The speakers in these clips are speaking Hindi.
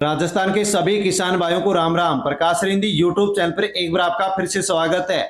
राजस्थान के सभी किसान भाइयों को राम राम। प्रकाश रिंदी यूट्यूब चैनल पर एक बार आपका फिर से स्वागत है।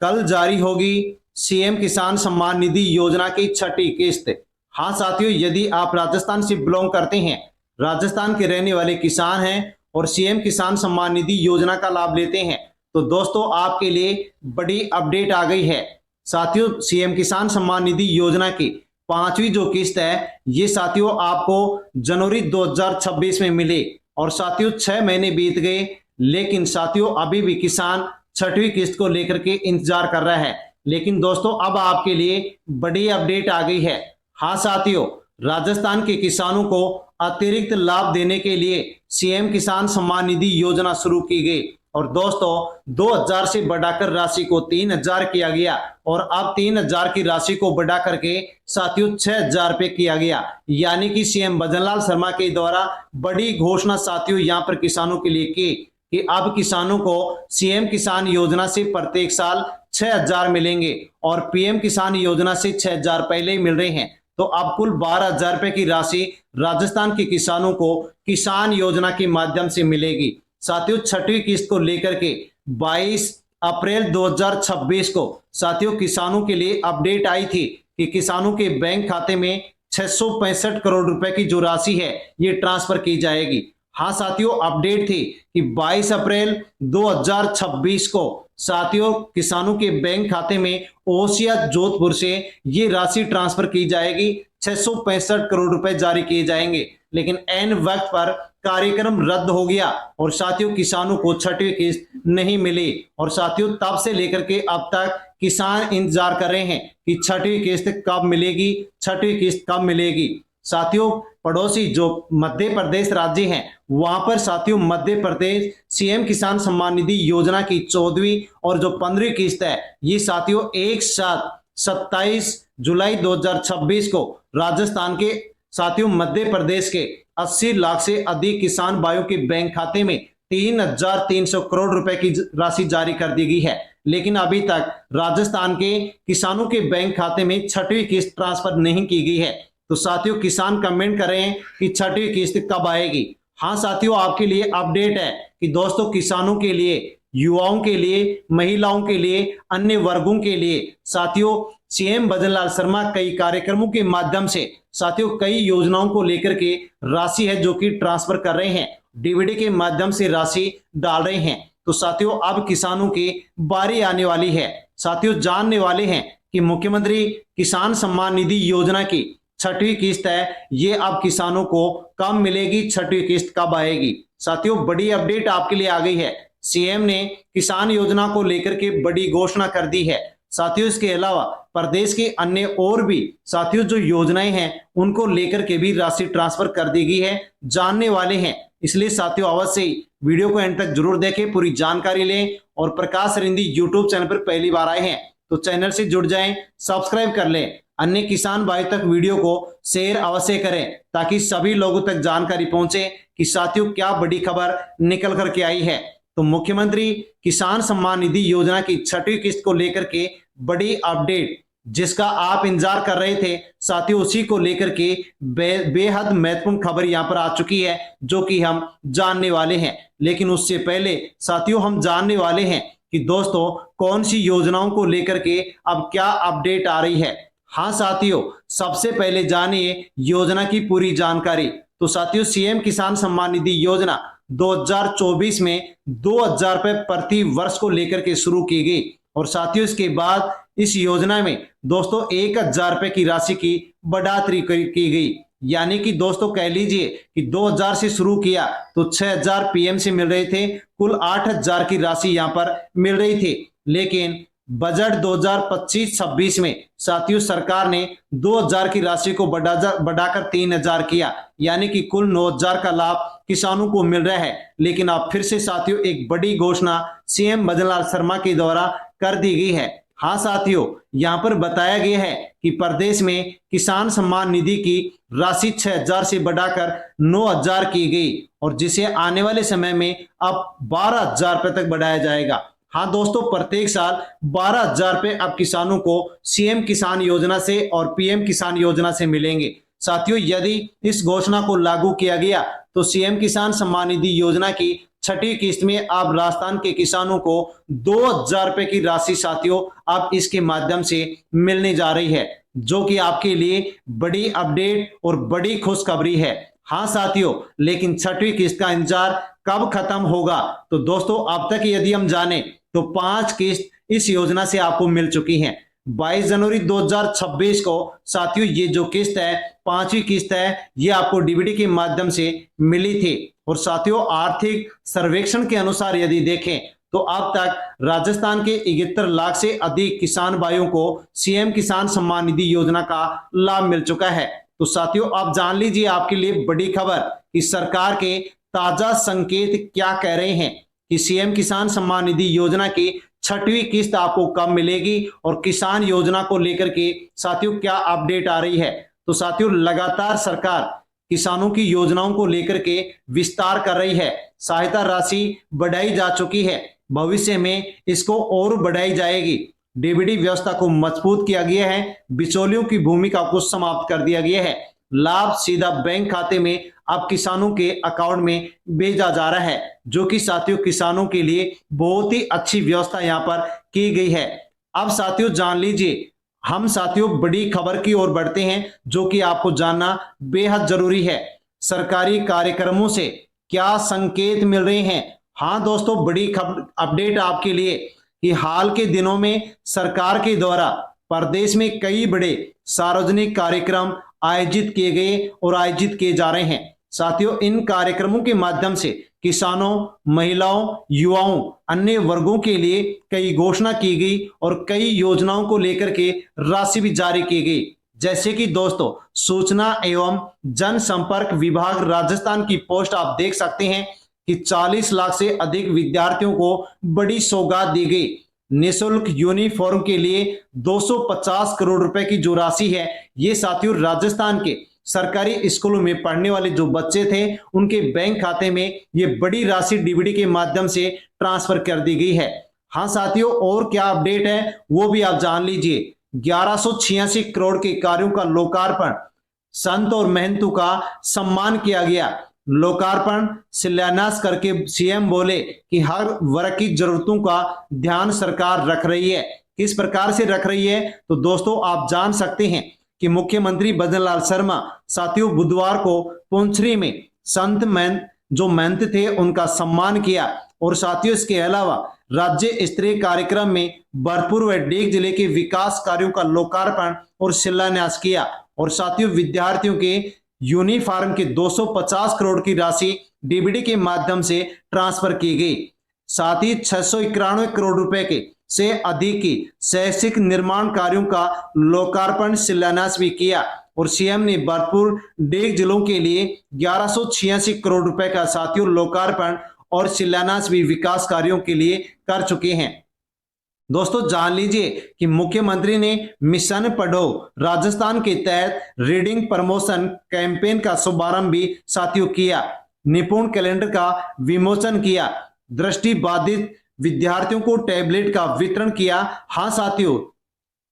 कल जारी होगी सीएम किसान सम्मान निधि योजना की छठी किस्त। हाँ साथियों, यदि आप राजस्थान से बिलोंग करते हैं, राजस्थान के रहने वाले किसान हैं और सीएम किसान सम्मान निधि योजना का लाभ लेते हैं, तो दोस्तों आपके लिए बड़ी अपडेट आ गई है। साथियों, सीएम किसान सम्मान निधि योजना की पांचवी जो किस्त है, ये साथियों आपको जनवरी 2026 में मिले। और साथियों 6 महीने बीत गए, लेकिन साथियों अभी भी किसान छठवीं किस्त को लेकर के इंतजार कर रहा है। लेकिन दोस्तों अब आपके लिए बड़ी अपडेट आ गई है। हाँ साथियों, राजस्थान के किसानों को अतिरिक्त लाभ देने के लिए सीएम किसान सम्मान निधि योजना शुरू की गई। और दोस्तों 2000 से बढ़ाकर राशि को 3000 किया गया और अब 3000 की राशि को बढ़ा करके साथियों 6000 रुपए किया गया। यानी कि सीएम भजनलाल शर्मा के द्वारा बड़ी घोषणा साथियों यहां पर किसानों के लिए की कि अब किसानों को सीएम किसान योजना से प्रत्येक साल 6000 मिलेंगे और पीएम किसान योजना से 6000 पहले ही मिल रहे हैं। तो अब कुल 12000 रुपए की राशि राजस्थान के किसानों को किसान योजना के माध्यम से मिलेगी। साथियों छठवीं किस्त को लेकर के 22 अप्रैल 2026 को साथियों किसानों के लिए अपडेट आई थी कि किसानों के बैंक खाते में 665 करोड़ रुपए की जो राशि है ये ट्रांसफर की जाएगी। हाँ साथियों, अपडेट थी कि 22 अप्रैल 2026 को साथियों किसानों के बैंक खाते में ओसिया जोधपुर से ये राशि ट्रांसफर की जाएगी। 665 करोड़ रुपए जारी किए जाएंगे, लेकिन एन वक्त पर कार्यक्रम रद्द हो गया और साथियों किसानों को छठी किस्त नहीं मिली। और साथियों तब से लेकर के अब तक किसान इंतजार कर रहे हैं कि छठी किस्त कब मिलेगी, छठी किस्त कब मिलेगी। साथियों पड़ोसी जो मध्य प्रदेश राज्य हैं, वहां पर साथियों मध्य प्रदेश सीएम किसान सम्मान निधि योजना की 14वीं और जो 15वीं किस्त है, ये साथियों एक साथ 27 जुलाई 2026 को राजस्थान के साथियों मध्य प्रदेश के 80 लाख से अधिक किसान भाइयों के बैंक खाते में 3300 करोड़ रुपए की राशि जारी कर दी गई है। लेकिन अभी तक राजस्थान के किसानों के बैंक खाते में छठवीं किस्त ट्रांसफर नहीं की गई है। तो साथियों किसान कमेंट कर रहे हैं कि छठी किस्त कब आएगी। हाँ साथियों, आपके लिए अपडेट है कि दोस्तों किसानों के लिए, युवाओं के लिए, महिलाओं के लिए, अन्य वर्गों के लिए साथियों सीएम भजनलाल शर्मा कई कार्यक्रमों के माध्यम से साथियों कई योजनाओं को लेकर के राशि है जो कि ट्रांसफर कर रहे हैं, डीबीडी के माध्यम से राशि डाल रहे हैं। तो साथियों अब किसानों की बारी आने वाली है। साथियों जानने वाले हैं कि मुख्यमंत्री किसान सम्मान निधि योजना की छठी किस्त है, ये अब किसानों को कब मिलेगी, छठी किस्त कब आएगी। साथियों बड़ी अपडेट आपके लिए आ गई है। सीएम ने किसान योजना को लेकर के बड़ी घोषणा कर दी है। साथियों इसके अलावा प्रदेश के अन्य और भी साथियों जो योजनाएं हैं उनको लेकर के भी राशि ट्रांसफर कर दी गई है, जानने वाले हैं। इसलिए साथियों अवश्य ही वीडियो को एंड तक जरूर देखें, पूरी जानकारी लें। और प्रकाश रिंदी यूट्यूब चैनल पर पहली बार आए हैं तो चैनल से जुड़ जाएं, सब्सक्राइब कर लें। अन्य किसान भाई तक वीडियो को शेयर अवश्य करें ताकि सभी लोगों तक जानकारी पहुंचे कि साथियों क्या बड़ी खबर निकल करके आई है। तो मुख्यमंत्री किसान सम्मान निधि योजना की छठी किस्त को लेकर के बड़ी अपडेट जिसका आप इंतजार कर रहे थे साथियों, उसी को लेकर के बेहद महत्वपूर्ण खबर यहां पर आ चुकी है जो कि हम जानने वाले हैं। लेकिन उससे पहले साथियों हम जानने वाले हैं कि दोस्तों कौन सी योजनाओं को लेकर के अब क्या अपडेट आ रही है। हाँ साथियों, सबसे पहले जानिए योजना की पूरी जानकारी। तो साथियों सीएम किसान सम्मान निधि योजना 2024 में 2000 रुपए प्रति वर्ष को लेकर के शुरू की गई और साथियों इसके बाद इस योजना में दोस्तों 1000 रुपए की राशि की बढ़ोतरी की गई। यानी कि दोस्तों कह लीजिए कि 2000 से शुरू किया तो 6000 पीएम से मिल रहे थे, कुल 8000 की राशि यहां पर मिल रही थी। लेकिन बजट 2025-26 में साथियों सरकार ने 2000 की राशि को बढ़ाकर 3000 किया, यानी कि कुल 9000 का लाभ किसानों को मिल रहा है। लेकिन अब फिर से साथियों एक बड़ी घोषणा सीएम भजनलाल शर्मा के द्वारा कर दी गई है। हाँ साथियों, यहां पर बताया गया है कि प्रदेश में किसान सम्मान निधि की राशि 6000 से बढ़ाकर 9000 की गई और जिसे आने वाले समय में अब 12000 रुपए तक बढ़ाया जाएगा। हाँ दोस्तों, प्रत्येक साल 12000 रुपए अब किसानों को सीएम किसान योजना से और पीएम किसान योजना से मिलेंगे। साथियों यदि इस घोषणा को लागू किया गया तो सीएम किसान सम्मान निधि योजना की छठी किस्त में अब राजस्थान के किसानों को 2,000 रुपए की राशि साथियों अब इसके माध्यम से मिलने जा रही है, जो कि आपके लिए बड़ी अपडेट और बड़ी खुशखबरी है। हाँ साथियों, लेकिन छठी किस्त का इंतजार कब खत्म होगा? तो दोस्तों अब तक यदि हम जाने तो 5 किस्त इस योजना से आपको मिल चुकी हैं। 22 जनवरी 2026 को साथियों ये जो किस्त है, 5वीं किस्त है, ये आपको डीबीटी के माध्यम से मिली थी। और साथियों आर्थिक सर्वेक्षण के अनुसार यदि देखें तो अब तक राजस्थान के 71 लाख से अधिक किसान भाइयों को सीएम किसान सम्मान निधि योजना का लाभ मिल चुका है। तो साथियों आप जान लीजिए आपके लिए बड़ी खबर कि सरकार के ताजा संकेत क्या कह रहे हैं कि सीएम किसान सम्मान निधि योजना की छठवीं किस्त आपको कब मिलेगी और किसान योजना को लेकर के साथियों क्या अपडेट आ रही है। तो साथियों लगातार सरकार किसानों की योजनाओं को लेकर के विस्तार कर रही है। सहायता राशि बढ़ाई जा चुकी है, भविष्य में इसको और बढ़ाई जाएगी। डीबीटी व्यवस्था को मजबूत किया गया है, बिचौलियों की भूमिका को समाप्त कर दिया गया है। लाभ सीधा बैंक खाते में अब किसानों के अकाउंट में भेजा जा रहा है, जो कि साथियों किसानों के लिए बहुत ही अच्छी व्यवस्था यहां पर की गई है। अब साथियों जान लीजिए, हम साथियों बड़ी खबर की ओर बढ़ते हैं, जो कि आपको जानना बेहद जरूरी है। सरकारी कार्यक्रमों से क्या संकेत मिल रहे हैं? हाँ दोस्तों, बड़ी खबर अपडेट आपके लिए कि हाल के दिनों में सरकार के द्वारा प्रदेश में कई बड़े सार्वजनिक कार्यक्रम आयोजित किए गए और आयोजित किए जा रहे हैं। साथियों इन कार्यक्रमों के माध्यम से किसानों, महिलाओं, युवाओं, अन्य वर्गों के लिए कई घोषणा की गई और कई योजनाओं को लेकर के राशि भी जारी की गई। जैसे कि दोस्तों सूचना एवं जनसंपर्क विभाग राजस्थान की पोस्ट आप देख सकते हैं कि 40 लाख से अधिक विद्यार्थियों को बड़ी सौगात दी गई। निःशुल्क यूनिफॉर्म के लिए 250 करोड़ रुपए की जो राशि है, ये साथियों राजस्थान के सरकारी स्कूलों में पढ़ने वाले जो बच्चे थे उनके बैंक खाते में ये बड़ी राशि डीबीटी के माध्यम से ट्रांसफर कर दी गई है। हाँ साथियों, और क्या अपडेट है वो भी आप जान लीजिए। 1186 करोड़ के कार्यों का लोकार्पण, संत और महंतों का सम्मान किया गया। लोकार्पण शिलान्यास करके सीएम बोले कि हर वर्ग की जरूरतों का ध्यान सरकार रख रही है। किस प्रकार से रख रही है तो दोस्तों आप जान सकते हैं कि मुख्यमंत्री भजन लाल शर्मा साथियों बुधवार को पुंछरी में संत महंत जो महंत थे उनका सम्मान किया। और साथियों इसके अलावा राज्य स्तरीय कार्यक्रम में भरतपुर व डीग जिले के विकास कार्यों का लोकार्पण और शिलान्यास किया। और साथियों विद्यार्थियों के यूनिफॉर्म के 250 करोड़ की राशि डीबीटी के माध्यम से ट्रांसफर की गई। साथ ही 691 करोड़ रुपए के से अधिक की शैक्षिक निर्माण कार्यों का लोकार्पण शिलान्यास भी किया। और सीएम ने भरतपुर डीग जिलों के लिए 1186 करोड़ रुपए का साथियों लोकार्पण और शिलान्यास भी विकास कार्यों के लिए कर चुके हैं। दोस्तों जान लीजिए कि मुख्यमंत्री ने मिशन पढ़ो राजस्थान के तहत रीडिंग प्रमोशन कैंपेन का शुभारंभ भी साथियों किया। निपुण कैलेंडर का विमोचन किया। दृष्टि बाधित विद्यार्थियों को टैबलेट का वितरण किया। हाँ साथियों,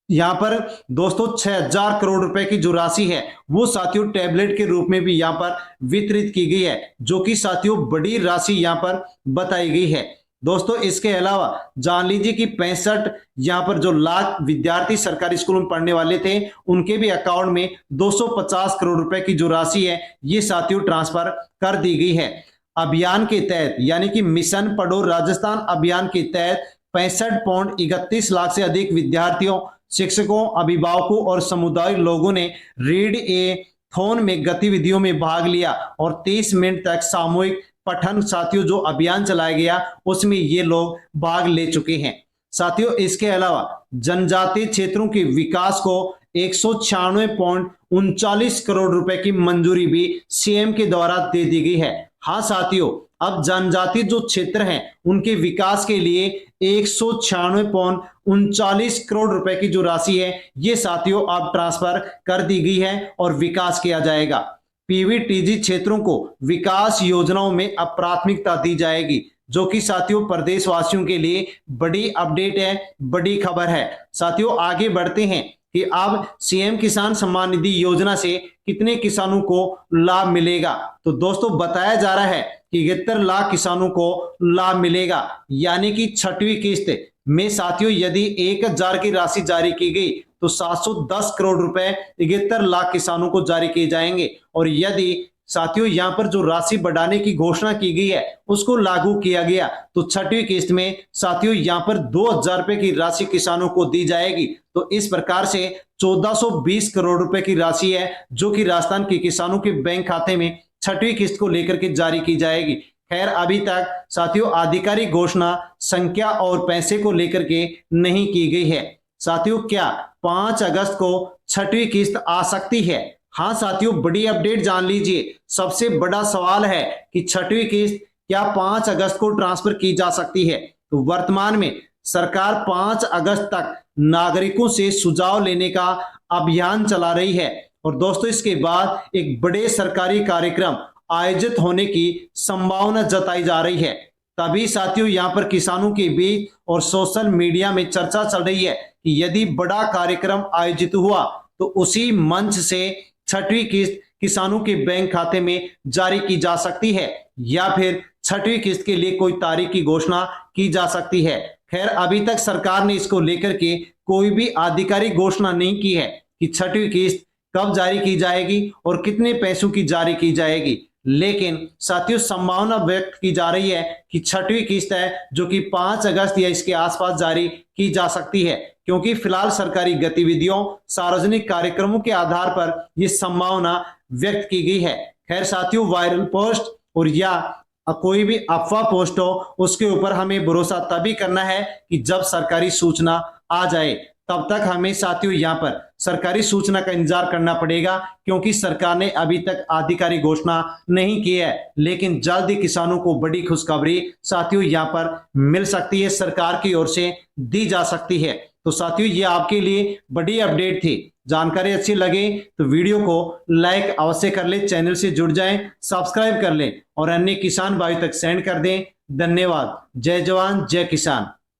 यहाँ पर दोस्तों 6000 करोड़ रुपए की जो राशि है वो साथियों टैबलेट के रूप में भी यहाँ पर वितरित की गई है, जो कि साथियों बड़ी राशि यहाँ पर बताई गई है। दोस्तों इसके अलावा जान लीजिए कि 65 यहाँ पर जो लाख विद्यार्थी सरकारी स्कूलों में पढ़ने वाले थे उनके भी अकाउंट में 250 करोड़ रुपए की जो राशि है ये साथियों ट्रांसफर कर दी गई है। अभियान के तहत यानी कि मिशन पढ़ो राजस्थान अभियान के तहत 65.31 लाख से अधिक विद्यार्थियों, शिक्षकों, अभिभावकों और समुदाय लोगों ने रीड ए थॉन में गतिविधियों में भाग लिया और 30 मिनट तक सामूहिक पठन साथियों जो अभियान चलाया गया उसमें ये लोग भाग ले चुके हैं। साथियों इसके अलावा जनजातीय क्षेत्रों के विकास को 196.39 करोड़ रुपए की मंजूरी भी सीएम के द्वारा दे दी गई है। हाँ साथियों, अब जनजातीय जो क्षेत्र हैं उनके विकास के लिए 196.39 करोड़ रुपए की जो राशि है ये साथियों अब ट्रांसफर कर दी गई है और विकास किया जाएगा। पीवीटीजी क्षेत्रों को विकास योजनाओं में अब प्राथमिकता दी जाएगी, जो कि साथियों प्रदेशवासियों के लिए बड़ी अपडेट है, बड़ी खबर है। साथियों आगे बढ़ते हैं कि अब सीएम किसान सम्मान निधि योजना से कितने किसानों को लाभ मिलेगा। तो दोस्तों बताया जा रहा है कि 71 लाख किसानों को लाभ मिलेगा, यानी कि छठवीं किस्त में साथियों यदि 1000 की राशि जारी की गई तो 710 करोड़ रुपए 71 लाख किसानों को जारी किए जाएंगे। और यदि साथियों यहां पर जो राशि बढ़ाने की घोषणा की गई है उसको लागू किया गया तो छठवीं किस्त में साथियों यहां पर 2000 रुपए की राशि किसानों को दी जाएगी। तो इस प्रकार से 1420 करोड़ रुपए की राशि है जो कि राजस्थान के किसानों के बैंक खाते में छठवीं किस्त को लेकर के जारी की जाएगी। खैर अभी तक साथियों आधिकारिक घोषणा संख्या और पैसे को लेकर के नहीं की गई है। साथियों क्या 5 अगस्त को छठवीं किस्त आ सकती है? हाँ साथियों बड़ी अपडेट जान लीजिए। सबसे बड़ा सवाल है कि छठवीं किस्त क्या 5 अगस्त को ट्रांसफर की जा सकती है? तो वर्तमान में सरकार 5 अगस्त तक नागरिकों से सुझाव लेने का अभियान चला रही है और दोस्तों इसके बाद एक बड़े सरकारी कार्यक्रम आयोजित होने की संभावना जताई जा रही है। तभी साथियों यहां पर किसानों के बीच और सोशल मीडिया में चर्चा चल रही है कि यदि बड़ा कार्यक्रम आयोजित हुआ तो उसी मंच से छठवीं किस्त किसानों के बैंक खाते में जारी की जा सकती है या फिर छठवीं किस्त के लिए कोई तारीख की घोषणा की जा सकती है। खैर अभी तक सरकार ने इसको लेकर के कोई भी आधिकारिक घोषणा नहीं की है कि छठवीं किस्त कब जारी की जाएगी और कितने पैसों की जारी की जाएगी, लेकिन साथियों संभावना व्यक्त की जा रही है कि छठवीं किस्त है जो कि 5 अगस्त या इसके आसपास जारी की जा सकती है, क्योंकि फिलहाल सरकारी गतिविधियों सार्वजनिक कार्यक्रमों के आधार पर यह संभावना व्यक्त की गई है। खैर साथियों वायरल पोस्ट और या कोई भी अफवाह पोस्ट हो उसके ऊपर हमें भरोसा तभी करना है कि जब सरकारी सूचना आ जाए। तब तक हमें साथियों यहाँ पर सरकारी सूचना का इंतजार करना पड़ेगा, क्योंकि सरकार ने अभी तक आधिकारिक घोषणा नहीं की है। लेकिन जल्द ही किसानों को बड़ी खुशखबरी साथियों यहाँ पर मिल सकती है, सरकार की ओर से दी जा सकती है। तो साथियों ये आपके लिए बड़ी अपडेट थी। जानकारी अच्छी लगे तो वीडियो को लाइक अवश्य कर ले, चैनल से जुड़ जाएं, सब्सक्राइब कर लें और अन्य किसान भाई तक सेंड कर दें। धन्यवाद। जय जवान जय किसान।